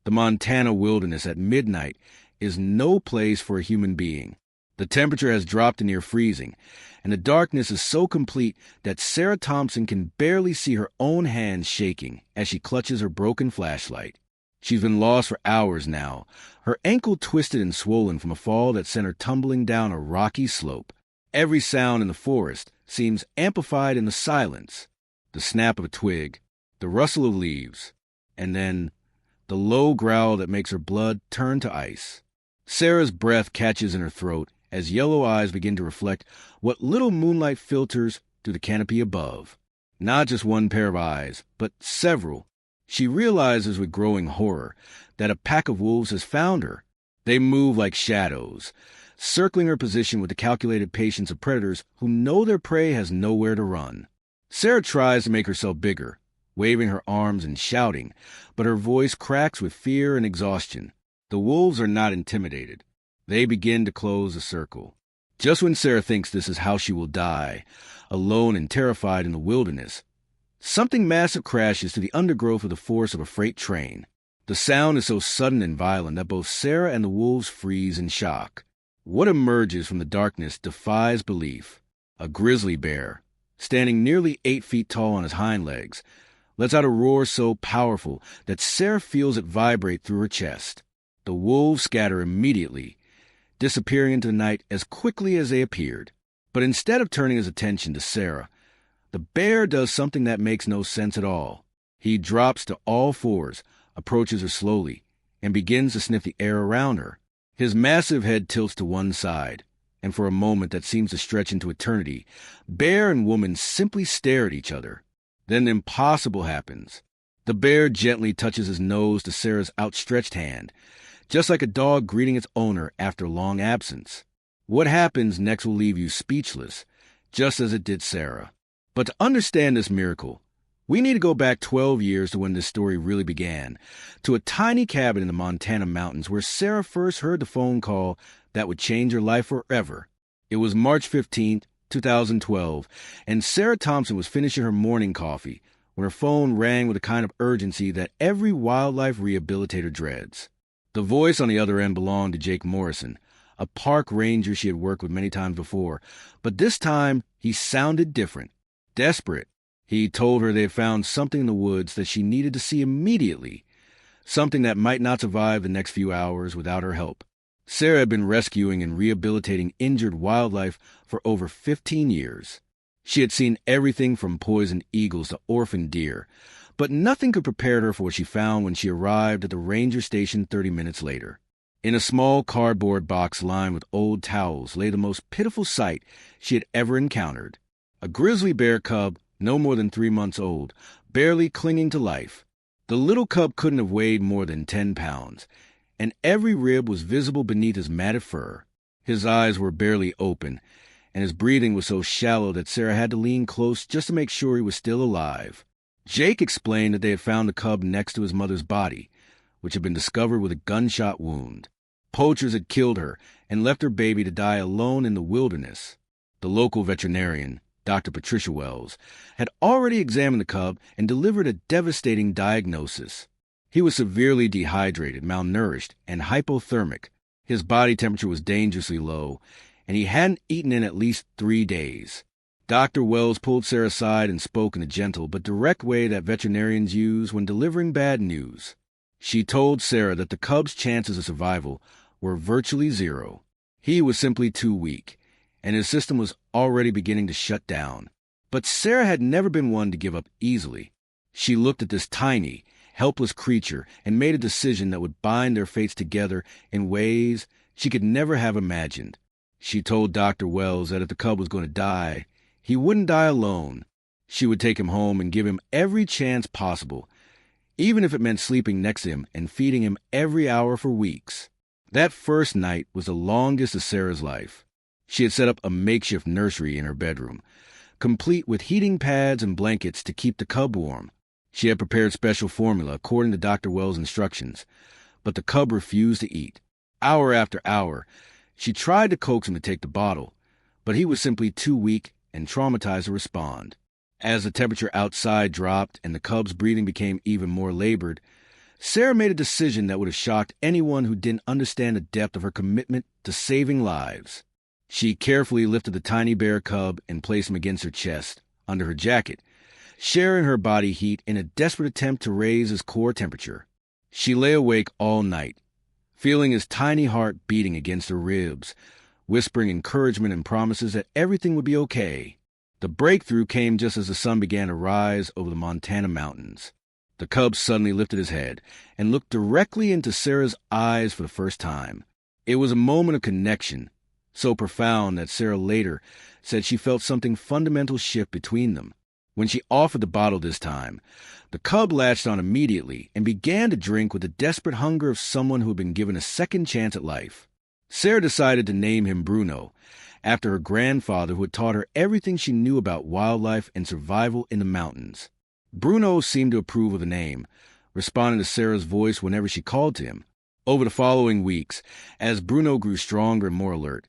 The Montana wilderness at midnight is no place for a human being. The temperature has dropped to near freezing, and the darkness is so complete that Sarah Thompson can barely see her own hands shaking as she clutches her broken flashlight. She's been lost for hours now, her ankle twisted and swollen from a fall that sent her tumbling down a rocky slope. Every sound in the forest seems amplified in the silence. The snap of a twig, the rustle of leaves, and then the low growl that makes her blood turn to ice. Sarah's breath catches in her throat as yellow eyes begin to reflect what little moonlight filters through the canopy above. Not just one pair of eyes, but several. She realizes with growing horror that a pack of wolves has found her. They move like shadows, circling her position with the calculated patience of predators who know their prey has nowhere to run. Sarah tries to make herself bigger, waving her arms and shouting, but her voice cracks with fear and exhaustion. The wolves are not intimidated. They begin to close the circle. Just when Sarah thinks this is how she will die, alone and terrified in the wilderness, something massive crashes to the undergrowth of the force of a freight train. The sound is so sudden and violent that both Sarah and the wolves freeze in shock. What emerges from the darkness defies belief. A grizzly bear, standing nearly 8 feet tall on his hind legs, lets out a roar so powerful that Sarah feels it vibrate through her chest. The wolves scatter immediately, disappearing into the night as quickly as they appeared. But instead of turning his attention to Sarah, the bear does something that makes no sense at all. He drops to all fours, approaches her slowly, and begins to sniff the air around her. His massive head tilts to one side, and for a moment that seems to stretch into eternity, bear and woman simply stare at each other. Then the impossible happens. The bear gently touches his nose to Sarah's outstretched hand, just like a dog greeting its owner after long absence. What happens next will leave you speechless, just as it did Sarah. But to understand this miracle, we need to go back 12 years to when this story really began, to a tiny cabin in the Montana mountains where Sarah first heard the phone call that would change her life forever. It was March 15th, 2012, and Sarah Thompson was finishing her morning coffee when her phone rang with a kind of urgency that every wildlife rehabilitator dreads. The voice on the other end belonged to Jake Morrison, a park ranger she had worked with many times before, but this time he sounded different, desperate. He told her they had found something in the woods that she needed to see immediately, something that might not survive the next few hours without her help. Sarah had been rescuing and rehabilitating injured wildlife for over 15 years. She had seen everything from poisoned eagles to orphaned deer, but nothing could prepare her for what she found when she arrived at the ranger station 30 minutes later. In a small cardboard box lined with old towels lay the most pitiful sight she had ever encountered. A grizzly bear cub, no more than 3 months old, barely clinging to life. The little cub couldn't have weighed more than 10 pounds, and every rib was visible beneath his matted fur. His eyes were barely open, and his breathing was so shallow that Sarah had to lean close just to make sure he was still alive. Jake explained that they had found the cub next to his mother's body, which had been discovered with a gunshot wound. Poachers had killed her and left her baby to die alone in the wilderness. The local veterinarian, Dr. Patricia Wells, had already examined the cub and delivered a devastating diagnosis. He was severely dehydrated, malnourished, and hypothermic. His body temperature was dangerously low, and he hadn't eaten in at least 3 days. Dr. Wells pulled Sarah aside and spoke in a gentle but direct way that veterinarians use when delivering bad news. She told Sarah that the cub's chances of survival were virtually zero. He was simply too weak, and his system was already beginning to shut down. But Sarah had never been one to give up easily. She looked at this tiny, helpless creature and made a decision that would bind their fates together in ways she could never have imagined. She told Dr. Wells that if the cub was going to die, he wouldn't die alone. She would take him home and give him every chance possible, even if it meant sleeping next to him and feeding him every hour for weeks. That first night was the longest of Sarah's life. She had set up a makeshift nursery in her bedroom, complete with heating pads and blankets to keep the cub warm. She had prepared special formula according to Dr. Wells' instructions, but the cub refused to eat. Hour after hour, she tried to coax him to take the bottle, but he was simply too weak and traumatized to respond. As the temperature outside dropped and the cub's breathing became even more labored, Sarah made a decision that would have shocked anyone who didn't understand the depth of her commitment to saving lives. She carefully lifted the tiny bear cub and placed him against her chest, under her jacket, sharing her body heat in a desperate attempt to raise his core temperature. She lay awake all night, feeling his tiny heart beating against her ribs, whispering encouragement and promises that everything would be okay. The breakthrough came just as the sun began to rise over the Montana mountains. The cub suddenly lifted his head and looked directly into Sarah's eyes for the first time. It was a moment of connection, so profound that Sarah later said she felt something fundamental shift between them. When she offered the bottle this time, the cub latched on immediately and began to drink with the desperate hunger of someone who had been given a second chance at life. Sarah decided to name him Bruno, after her grandfather who had taught her everything she knew about wildlife and survival in the mountains. Bruno seemed to approve of the name, responding to Sarah's voice whenever she called to him. Over the following weeks, as Bruno grew stronger and more alert,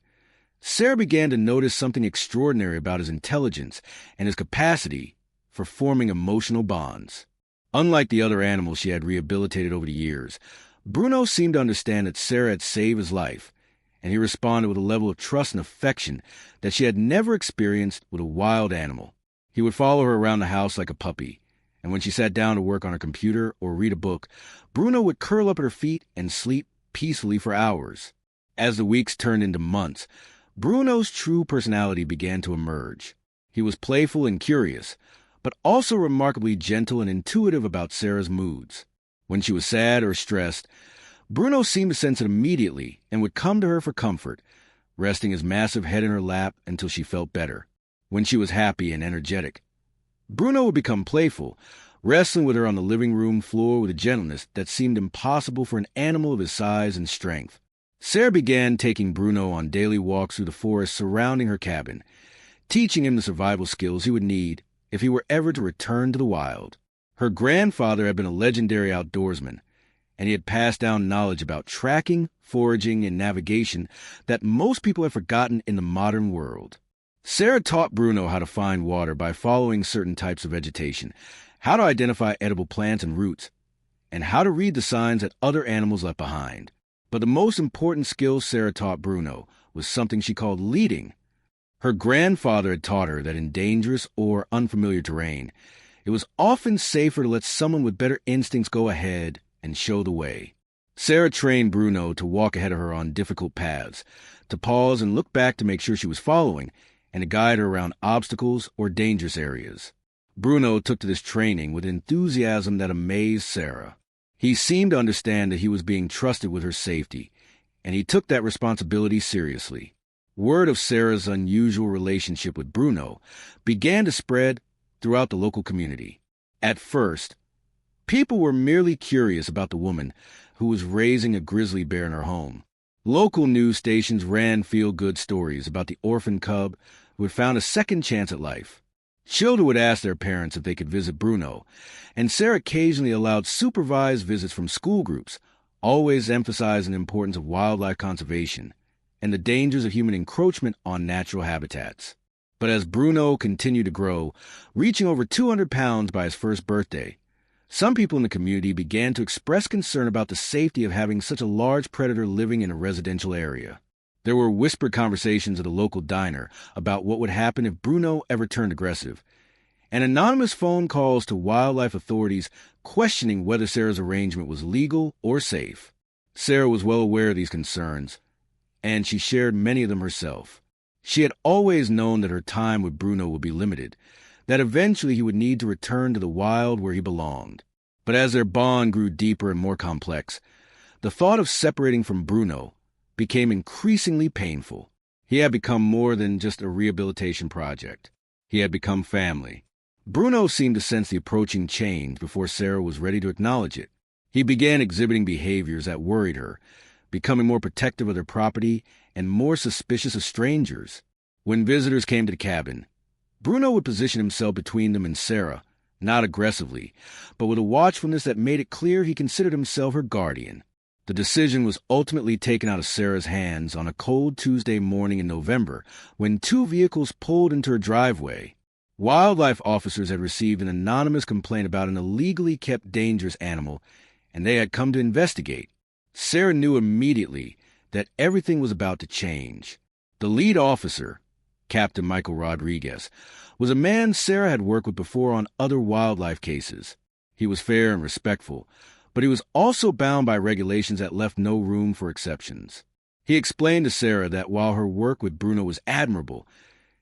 Sarah began to notice something extraordinary about his intelligence and his capacity for forming emotional bonds. Unlike the other animals she had rehabilitated over the years, Bruno seemed to understand that Sarah had saved his life, and he responded with a level of trust and affection that she had never experienced with a wild animal. He would follow her around the house like a puppy, and when she sat down to work on her computer or read a book, Bruno would curl up at her feet and sleep peacefully for hours. As the weeks turned into months, Bruno's true personality began to emerge. He was playful and curious, but also remarkably gentle and intuitive about Sarah's moods. When she was sad or stressed, Bruno seemed to sense it immediately and would come to her for comfort, resting his massive head in her lap until she felt better. When she was happy and energetic, Bruno would become playful, wrestling with her on the living room floor with a gentleness that seemed impossible for an animal of his size and strength. Sarah began taking Bruno on daily walks through the forest surrounding her cabin, teaching him the survival skills he would need if he were ever to return to the wild. Her grandfather had been a legendary outdoorsman, and he had passed down knowledge about tracking, foraging, and navigation that most people have forgotten in the modern world. Sarah taught Bruno how to find water by following certain types of vegetation, how to identify edible plants and roots, and how to read the signs that other animals left behind. But the most important skill Sarah taught Bruno was something she called leading. Her grandfather had taught her that in dangerous or unfamiliar terrain, it was often safer to let someone with better instincts go ahead and show the way. Sarah trained Bruno to walk ahead of her on difficult paths, to pause and look back to make sure she was following, and to guide her around obstacles or dangerous areas. Bruno took to this training with enthusiasm that amazed Sarah. He seemed to understand that he was being trusted with her safety, and he took that responsibility seriously. Word of Sarah's unusual relationship with Bruno began to spread throughout the local community. At first, people were merely curious about the woman who was raising a grizzly bear in her home. Local news stations ran feel-good stories about the orphan cub who had found a second chance at life. Children would ask their parents if they could visit Bruno, and Sarah occasionally allowed supervised visits from school groups, always emphasizing the importance of wildlife conservation and the dangers of human encroachment on natural habitats. But as Bruno continued to grow, reaching over 200 pounds by his first birthday, some people in the community began to express concern about the safety of having such a large predator living in a residential area. There were whispered conversations at a local diner about what would happen if Bruno ever turned aggressive, and anonymous phone calls to wildlife authorities questioning whether Sarah's arrangement was legal or safe. Sarah was well aware of these concerns, and she shared many of them herself. She had always known that her time with Bruno would be limited, that eventually he would need to return to the wild where he belonged. But as their bond grew deeper and more complex, the thought of separating from Bruno became increasingly painful. He had become more than just a rehabilitation project. He had become family. Bruno seemed to sense the approaching change before Sarah was ready to acknowledge it. He began exhibiting behaviors that worried her, becoming more protective of their property and more suspicious of strangers. When visitors came to the cabin, Bruno would position himself between them and Sarah, not aggressively, but with a watchfulness that made it clear he considered himself her guardian. The decision was ultimately taken out of Sarah's hands on a cold Tuesday morning in November when two vehicles pulled into her driveway. Wildlife officers had received an anonymous complaint about an illegally kept dangerous animal and they had come to investigate. Sarah knew immediately that everything was about to change. The lead officer, Captain Michael Rodriguez, was a man Sarah had worked with before on other wildlife cases. He was fair and respectful, but he was also bound by regulations that left no room for exceptions. He explained to Sarah that while her work with Bruno was admirable,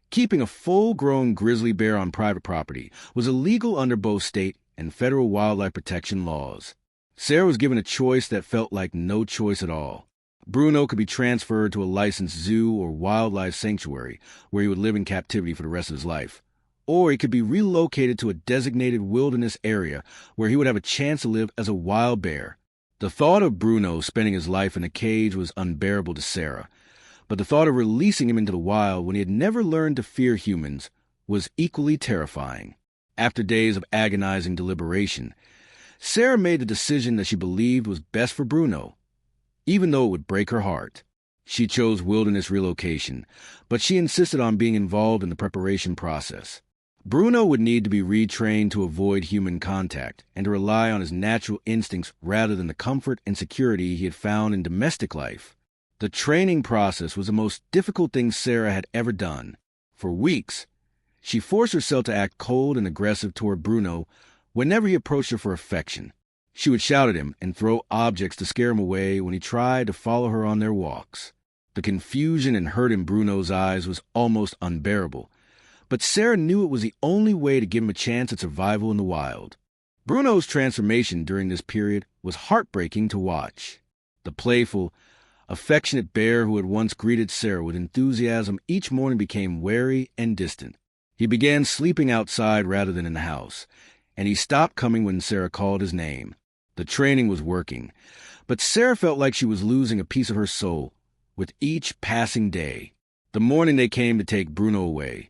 keeping a full-grown grizzly bear on private property was illegal under both state and federal wildlife protection laws. Sarah was given a choice that felt like no choice at all. Bruno could be transferred to a licensed zoo or wildlife sanctuary where he would live in captivity for the rest of his life, or he could be relocated to a designated wilderness area where he would have a chance to live as a wild bear. The thought of Bruno spending his life in a cage was unbearable to Sarah, but the thought of releasing him into the wild when he had never learned to fear humans was equally terrifying. After days of agonizing deliberation, Sarah made the decision that she believed was best for Bruno, even though it would break her heart. She chose wilderness relocation, but she insisted on being involved in the preparation process. Bruno would need to be retrained to avoid human contact and to rely on his natural instincts rather than the comfort and security he had found in domestic life. The training process was the most difficult thing Sarah had ever done. For weeks, she forced herself to act cold and aggressive toward Bruno whenever he approached her for affection. She would shout at him and throw objects to scare him away when he tried to follow her on their walks. The confusion and hurt in Bruno's eyes was almost unbearable, but Sarah knew it was the only way to give him a chance at survival in the wild. Bruno's transformation during this period was heartbreaking to watch. The playful, affectionate bear who had once greeted Sarah with enthusiasm each morning became wary and distant. He began sleeping outside rather than in the house, and he stopped coming when Sarah called his name. The training was working, but Sarah felt like she was losing a piece of her soul with each passing day. The morning they came to take Bruno away,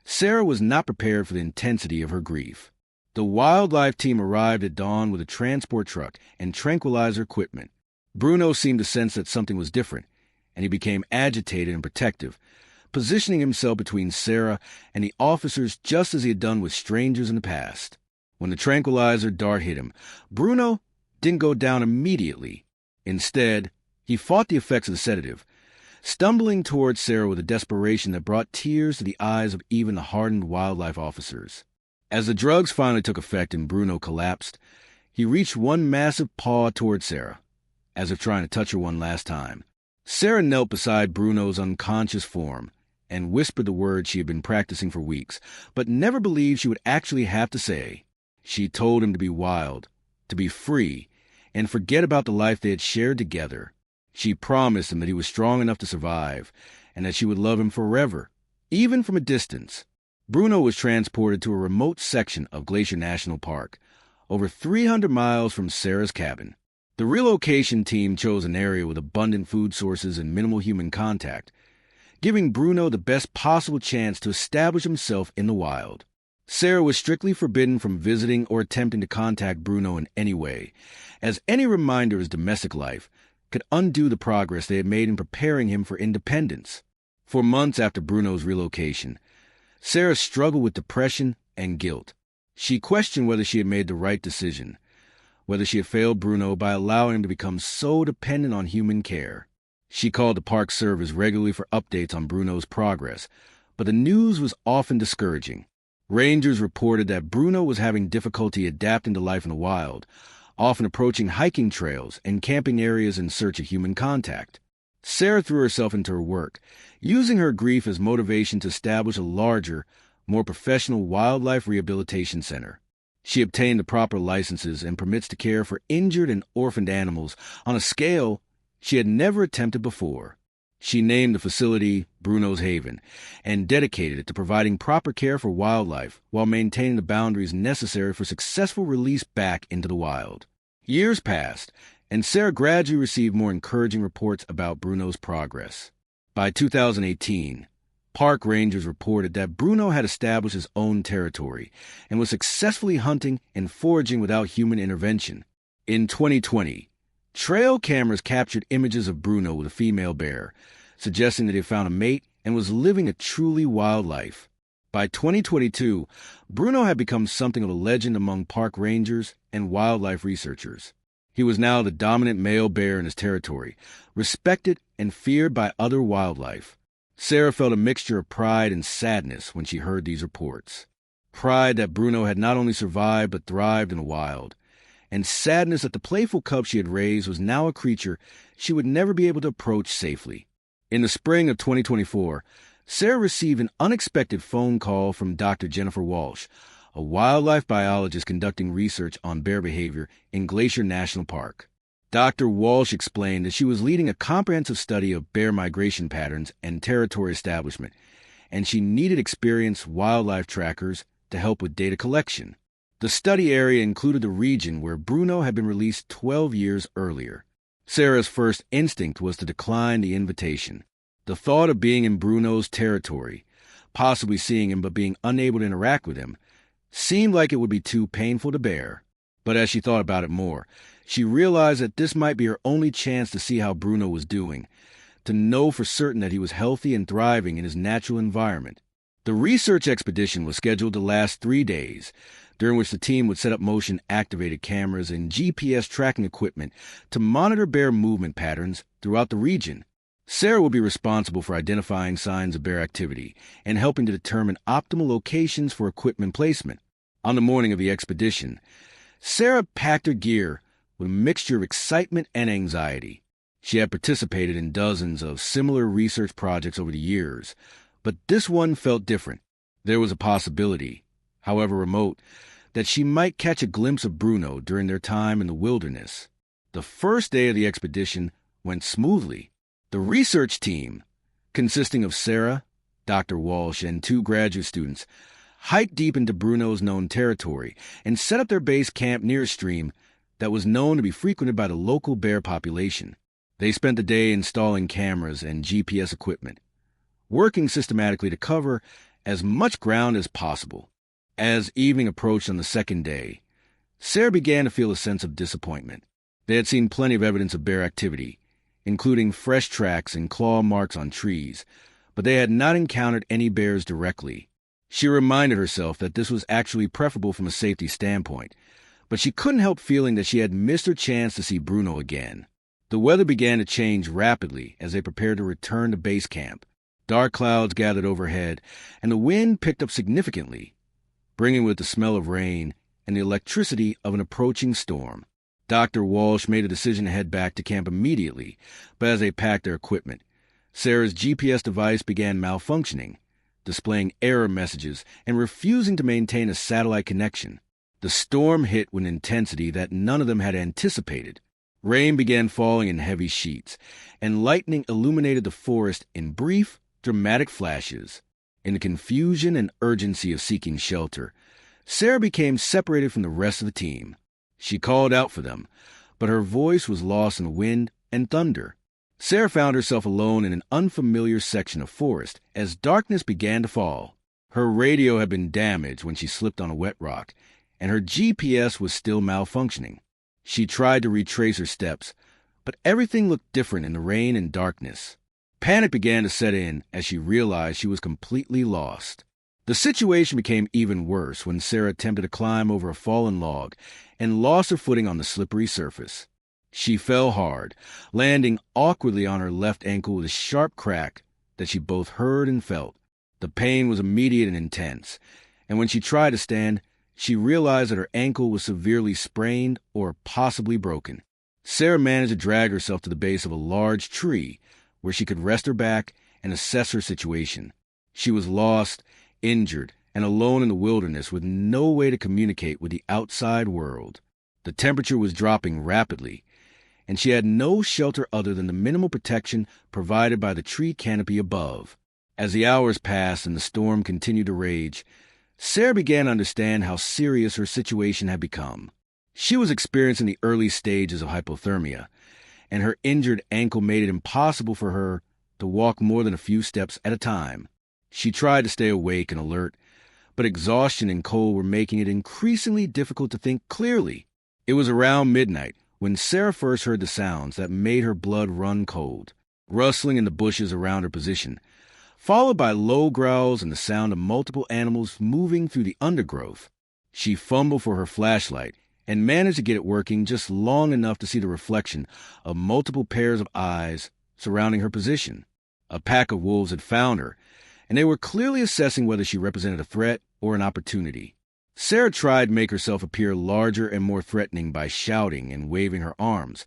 Sarah was not prepared for the intensity of her grief. The wildlife team arrived at dawn with a transport truck and tranquilizer equipment. Bruno seemed to sense that something was different, and he became agitated and protective, positioning himself between Sarah and the officers just as he had done with strangers in the past. When the tranquilizer dart hit him, Bruno didn't go down immediately. Instead, he fought the effects of the sedative, stumbling towards Sarah with a desperation that brought tears to the eyes of even the hardened wildlife officers. As the drugs finally took effect and Bruno collapsed, he reached one massive paw toward Sarah, as if trying to touch her one last time. Sarah knelt beside Bruno's unconscious form and whispered the words she had been practicing for weeks, but never believed she would actually have to say. She told him to be wild, to be free, and forget about the life they had shared together. She promised him that he was strong enough to survive, and that she would love him forever, even from a distance. Bruno was transported to a remote section of Glacier National Park, over 300 miles from Sarah's cabin. The relocation team chose an area with abundant food sources and minimal human contact, giving Bruno the best possible chance to establish himself in the wild. Sarah was strictly forbidden from visiting or attempting to contact Bruno in any way, as any reminder of his domestic life could undo the progress they had made in preparing him for independence. For months after Bruno's relocation, Sarah struggled with depression and guilt. She questioned whether she had made the right decision, whether she had failed Bruno by allowing him to become so dependent on human care. She called the Park Service regularly for updates on Bruno's progress, but the news was often discouraging. Rangers reported that Bruno was having difficulty adapting to life in the wild, often approaching hiking trails and camping areas in search of human contact. Sarah threw herself into her work, using her grief as motivation to establish a larger, more professional wildlife rehabilitation center. She obtained the proper licenses and permits to care for injured and orphaned animals on a scale she had never attempted before. She named the facility Bruno's Haven and dedicated it to providing proper care for wildlife while maintaining the boundaries necessary for successful release back into the wild. Years passed, and Sarah gradually received more encouraging reports about Bruno's progress. By 2018, park rangers reported that Bruno had established his own territory and was successfully hunting and foraging without human intervention. In 2020, trail cameras captured images of Bruno with a female bear, suggesting that he had found a mate and was living a truly wild life. By 2022, Bruno had become something of a legend among park rangers and wildlife researchers. He was now the dominant male bear in his territory, respected and feared by other wildlife. Sarah felt a mixture of pride and sadness when she heard these reports. Pride that Bruno had not only survived but thrived in the wild, and sadness that the playful cub she had raised was now a creature she would never be able to approach safely. In the spring of 2024, Sarah received an unexpected phone call from Dr. Jennifer Walsh, a wildlife biologist conducting research on bear behavior in Glacier National Park. Dr. Walsh explained that she was leading a comprehensive study of bear migration patterns and territory establishment, and she needed experienced wildlife trackers to help with data collection. The study area included the region where Bruno had been released 12 years earlier. Sarah's first instinct was to decline the invitation. The thought of being in Bruno's territory, possibly seeing him but being unable to interact with him, seemed like it would be too painful to bear. But as she thought about it more, she realized that this might be her only chance to see how Bruno was doing, to know for certain that he was healthy and thriving in his natural environment. The research expedition was scheduled to last 3 days, during which the team would set up motion-activated cameras and GPS tracking equipment to monitor bear movement patterns throughout the region. Sarah would be responsible for identifying signs of bear activity and helping to determine optimal locations for equipment placement. On the morning of the expedition, Sarah packed her gear with a mixture of excitement and anxiety. She had participated in dozens of similar research projects over the years, but this one felt different. There was a possibility, however remote, that she might catch a glimpse of Bruno during their time in the wilderness. The first day of the expedition went smoothly. The research team, consisting of Sarah, Dr. Walsh, and 2 graduate students, hiked deep into Bruno's known territory and set up their base camp near a stream that was known to be frequented by the local bear population. They spent the day installing cameras and GPS equipment, working systematically to cover as much ground as possible. As evening approached on the second day, Sarah began to feel a sense of disappointment. They had seen plenty of evidence of bear activity, including fresh tracks and claw marks on trees, but they had not encountered any bears directly. She reminded herself that this was actually preferable from a safety standpoint, but she couldn't help feeling that she had missed her chance to see Bruno again. The weather began to change rapidly as they prepared to return to base camp. Dark clouds gathered overhead, and the wind picked up significantly, bringing with it the smell of rain and the electricity of an approaching storm. Dr. Walsh made a decision to head back to camp immediately, but as they packed their equipment, Sarah's GPS device began malfunctioning, displaying error messages and refusing to maintain a satellite connection. The storm hit with an intensity that none of them had anticipated. Rain began falling in heavy sheets, and lightning illuminated the forest in brief, dramatic flashes. In the confusion and urgency of seeking shelter, Sarah became separated from the rest of the team. She called out for them, but her voice was lost in the wind and thunder. Sarah found herself alone in an unfamiliar section of forest as darkness began to fall. Her radio had been damaged when she slipped on a wet rock, and her GPS was still malfunctioning. She tried to retrace her steps, but everything looked different in the rain and darkness. Panic began to set in as she realized she was completely lost. The situation became even worse when Sarah attempted to climb over a fallen log and lost her footing on the slippery surface. She fell hard, landing awkwardly on her left ankle with a sharp crack that she both heard and felt. The pain was immediate and intense, and when she tried to stand, she realized that her ankle was severely sprained or possibly broken. Sarah managed to drag herself to the base of a large tree where she could rest her back and assess her situation. She was lost, injured, and alone in the wilderness with no way to communicate with the outside world. The temperature was dropping rapidly, and she had no shelter other than the minimal protection provided by the tree canopy above. As the hours passed and the storm continued to rage, Sarah began to understand how serious her situation had become. She was experiencing the early stages of hypothermia, and her injured ankle made it impossible for her to walk more than a few steps at a time. She tried to stay awake and alert, but exhaustion and cold were making it increasingly difficult to think clearly. It was around midnight when Sarah first heard the sounds that made her blood run cold, rustling in the bushes around her position, followed by low growls and the sound of multiple animals moving through the undergrowth. She fumbled for her flashlight and managed to get it working just long enough to see the reflection of multiple pairs of eyes surrounding her position. A pack of wolves had found her, and they were clearly assessing whether she represented a threat or an opportunity. Sarah tried to make herself appear larger and more threatening by shouting and waving her arms,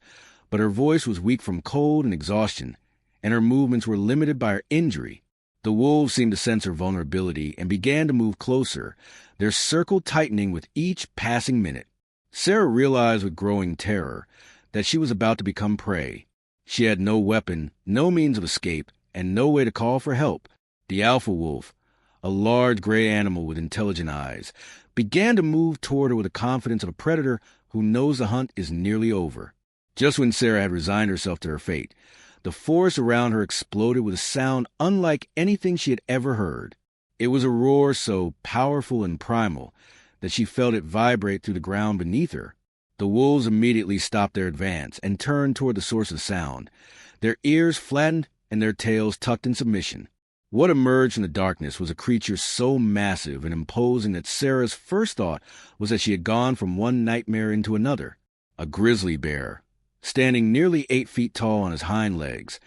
but her voice was weak from cold and exhaustion, and her movements were limited by her injury. The wolves seemed to sense her vulnerability and began to move closer, their circle tightening with each passing minute. Sarah realized with growing terror that she was about to become prey. She had no weapon, no means of escape, and no way to call for help. The alpha wolf, a large gray animal with intelligent eyes, began to move toward her with the confidence of a predator who knows the hunt is nearly over. Just when Sarah had resigned herself to her fate, the forest around her exploded with a sound unlike anything she had ever heard. It was a roar so powerful and primal that she felt it vibrate through the ground beneath her. The wolves immediately stopped their advance and turned toward the source of sound, their ears flattened and their tails tucked in submission. What emerged from the darkness was a creature so massive and imposing that Sarah's first thought was that she had gone from one nightmare into another. A grizzly bear, standing nearly 8 feet tall on his hind legs,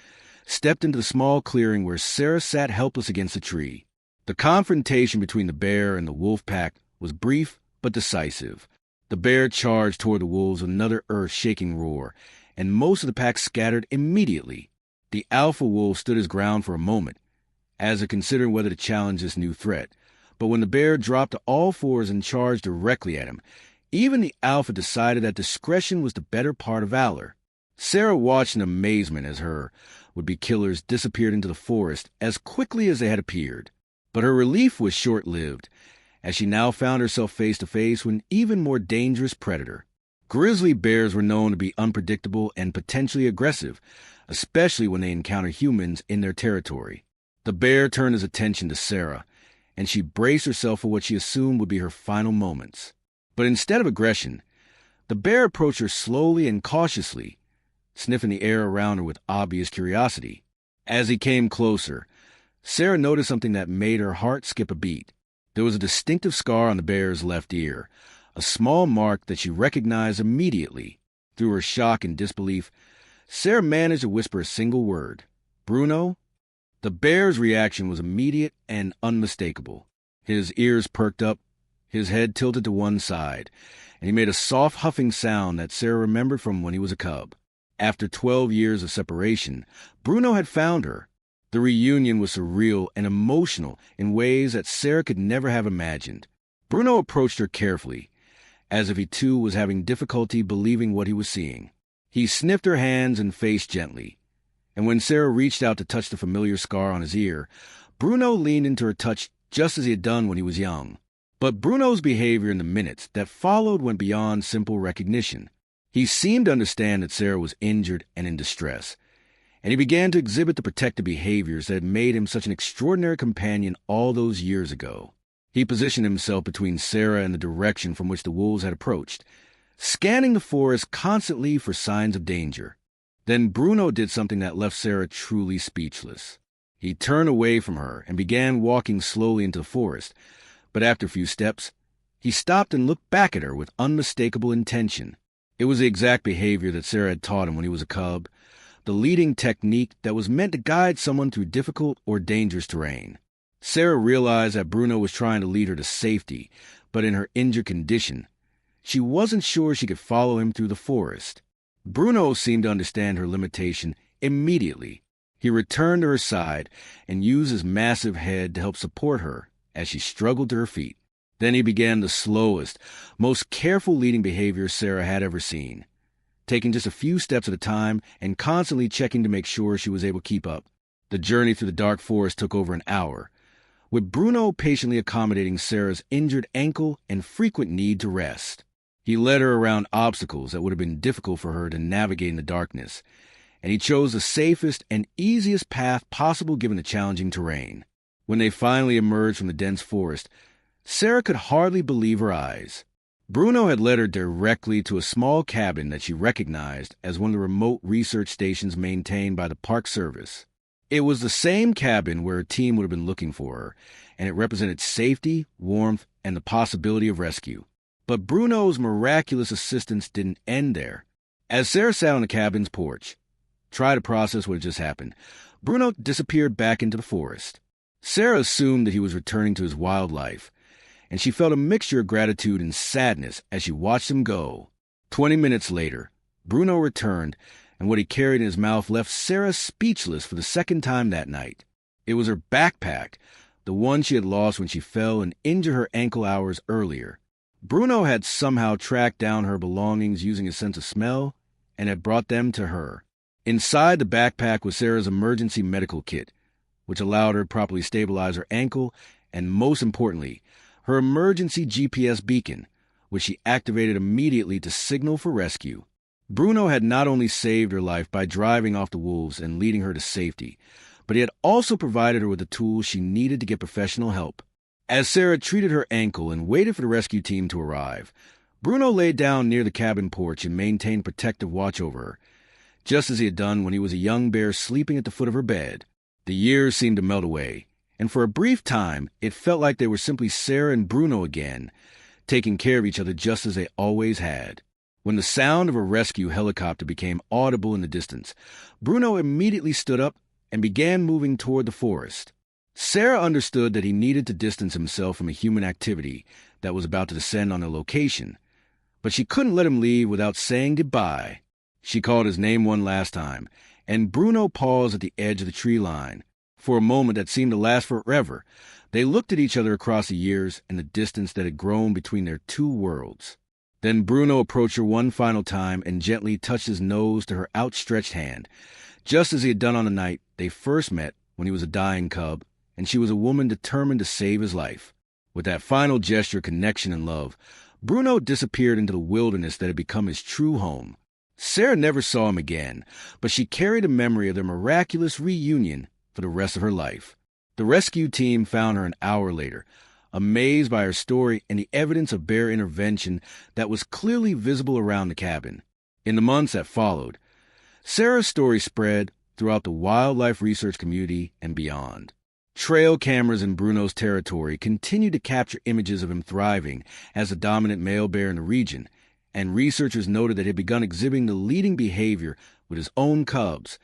stepped into the small clearing where Sarah sat helpless against a tree. The confrontation between the bear and the wolf pack was brief but decisive. The bear charged toward the wolves with another earth-shaking roar, and most of the pack scattered immediately. The alpha wolf stood his ground for a moment, as if considering whether to challenge this new threat. But when the bear dropped to all fours and charged directly at him, even the alpha decided that discretion was the better part of valor. Sarah watched in amazement as her would-be killers disappeared into the forest as quickly as they had appeared. But her relief was short-lived, as she now found herself face-to-face with an even more dangerous predator. Grizzly bears were known to be unpredictable and potentially aggressive, especially when they encounter humans in their territory. The bear turned his attention to Sarah, and she braced herself for what she assumed would be her final moments. But instead of aggression, the bear approached her slowly and cautiously, sniffing the air around her with obvious curiosity. As he came closer, Sarah noticed something that made her heart skip a beat. There was a distinctive scar on the bear's left ear, a small mark that she recognized immediately. Through her shock and disbelief, Sarah managed to whisper a single word, "Bruno?" The bear's reaction was immediate and unmistakable. His ears perked up, his head tilted to one side, and he made a soft huffing sound that Sarah remembered from when he was a cub. After 12 years of separation, Bruno had found her. The reunion was surreal and emotional in ways that Sarah could never have imagined. Bruno approached her carefully, as if he too was having difficulty believing what he was seeing. He sniffed her hands and face gently, and when Sarah reached out to touch the familiar scar on his ear, Bruno leaned into her touch just as he had done when he was young. But Bruno's behavior in the minutes that followed went beyond simple recognition. He seemed to understand that Sarah was injured and in distress, and he began to exhibit the protective behaviors that had made him such an extraordinary companion all those years ago. He positioned himself between Sarah and the direction from which the wolves had approached, scanning the forest constantly for signs of danger. Then Bruno did something that left Sarah truly speechless. He turned away from her and began walking slowly into the forest, but after a few steps, he stopped and looked back at her with unmistakable intention. It was the exact behavior that Sarah had taught him when he was a cub, the leading technique that was meant to guide someone through difficult or dangerous terrain. Sarah realized that Bruno was trying to lead her to safety, but in her injured condition, she wasn't sure she could follow him through the forest. Bruno seemed to understand her limitation immediately. He returned to her side and used his massive head to help support her as she struggled to her feet. Then he began the slowest, most careful leading behavior Sarah had ever seen, taking just a few steps at a time and constantly checking to make sure she was able to keep up. The journey through the dark forest took over an hour, with Bruno patiently accommodating Sarah's injured ankle and frequent need to rest. He led her around obstacles that would have been difficult for her to navigate in the darkness, and he chose the safest and easiest path possible given the challenging terrain. When they finally emerged from the dense forest, Sarah could hardly believe her eyes. Bruno had led her directly to a small cabin that she recognized as one of the remote research stations maintained by the Park Service. It was the same cabin where her team would have been looking for her, and it represented safety, warmth, and the possibility of rescue. But Bruno's miraculous assistance didn't end there. As Sarah sat on the cabin's porch, trying to process what had just happened, Bruno disappeared back into the forest. Sarah assumed that he was returning to his wild life, and she felt a mixture of gratitude and sadness as she watched him go. 20 minutes later, Bruno returned, and what he carried in his mouth left Sarah speechless for the second time that night. It was her backpack, the one she had lost when she fell and injured her ankle hours earlier. Bruno had somehow tracked down her belongings using his sense of smell and had brought them to her. Inside the backpack was Sarah's emergency medical kit, which allowed her to properly stabilize her ankle, and most importantly, her emergency GPS beacon, which she activated immediately to signal for rescue. Bruno had not only saved her life by driving off the wolves and leading her to safety, but he had also provided her with the tools she needed to get professional help. As Sarah treated her ankle and waited for the rescue team to arrive, Bruno lay down near the cabin porch and maintained protective watch over her, just as he had done when he was a young bear sleeping at the foot of her bed. The years seemed to melt away, and for a brief time, it felt like they were simply Sarah and Bruno again, taking care of each other just as they always had. When the sound of a rescue helicopter became audible in the distance, Bruno immediately stood up and began moving toward the forest. Sarah understood that he needed to distance himself from a human activity that was about to descend on their location, but she couldn't let him leave without saying goodbye. She called his name one last time, and Bruno paused at the edge of the tree line. For a moment that seemed to last forever, they looked at each other across the years and the distance that had grown between their two worlds. Then Bruno approached her one final time and gently touched his nose to her outstretched hand, just as he had done on the night they first met when he was a dying cub, and she was a woman determined to save his life. With that final gesture of connection and love, Bruno disappeared into the wilderness that had become his true home. Sarah never saw him again, but she carried a memory of their miraculous reunion for the rest of her life. The rescue team found her an hour later, amazed by her story and the evidence of bear intervention that was clearly visible around the cabin. In the months that followed, Sarah's story spread throughout the wildlife research community and beyond. Trail cameras in Bruno's territory continued to capture images of him thriving as the dominant male bear in the region, and researchers noted that he had begun exhibiting the leading behavior with his own cubs,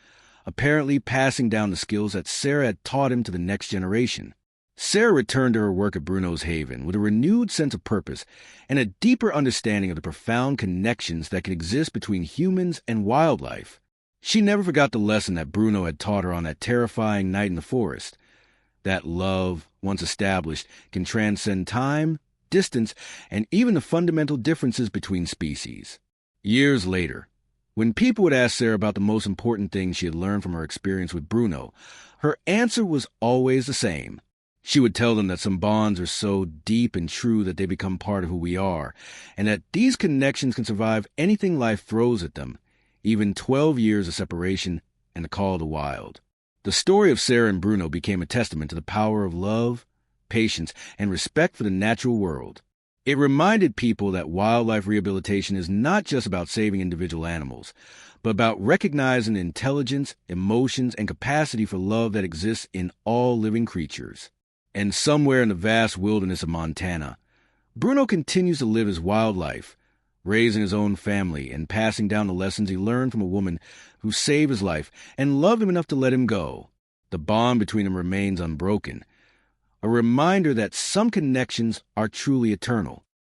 apparently passing down the skills that Sarah had taught him to the next generation. Sarah returned to her work at Bruno's Haven with a renewed sense of purpose and a deeper understanding of the profound connections that could exist between humans and wildlife. She never forgot the lesson that Bruno had taught her on that terrifying night in the forest, that love, once established, can transcend time, distance, and even the fundamental differences between species. Years later, when people would ask Sarah about the most important things she had learned from her experience with Bruno, her answer was always the same. She would tell them that some bonds are so deep and true that they become part of who we are, and that these connections can survive anything life throws at them, even 12 years of separation and the call of the wild. The story of Sarah and Bruno became a testament to the power of love, patience, and respect for the natural world. It reminded people that wildlife rehabilitation is not just about saving individual animals, but about recognizing the intelligence, emotions, and capacity for love that exists in all living creatures. And somewhere in the vast wilderness of Montana, Bruno continues to live his wild life, raising his own family and passing down the lessons he learned from a woman who saved his life and loved him enough to let him go. The bond between them remains unbroken, a reminder that some connections are truly eternal,